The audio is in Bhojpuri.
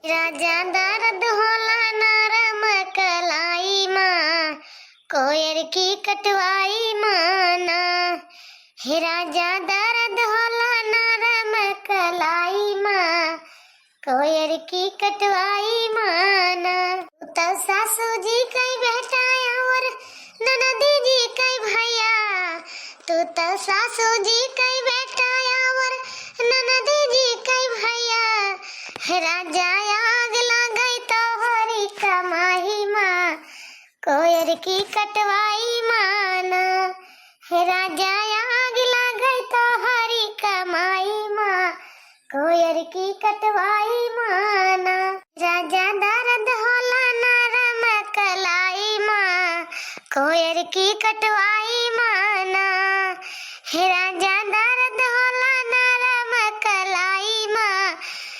राजा दर्द होला नरम कलाई माँ, कोयर की कटवाई माना। हे राजा दर्द होला नरम कलाई माँ, कोयर की कटवाई माना। तो सासू जी कई बेटा और ननदी जी कई भैया, तू तो सासू जी कई बेटा और ननदी जी कई भैया। राजा आग लगाई तो हरी कमाई माँ, कोयर की कटवाई माना। राजा आग लगाई तो हरी कमाई माँ, कोयर की कटवाई माना। राजा दर्द होला नरम कलाई माँ, कोयर की कटवाई माना। हे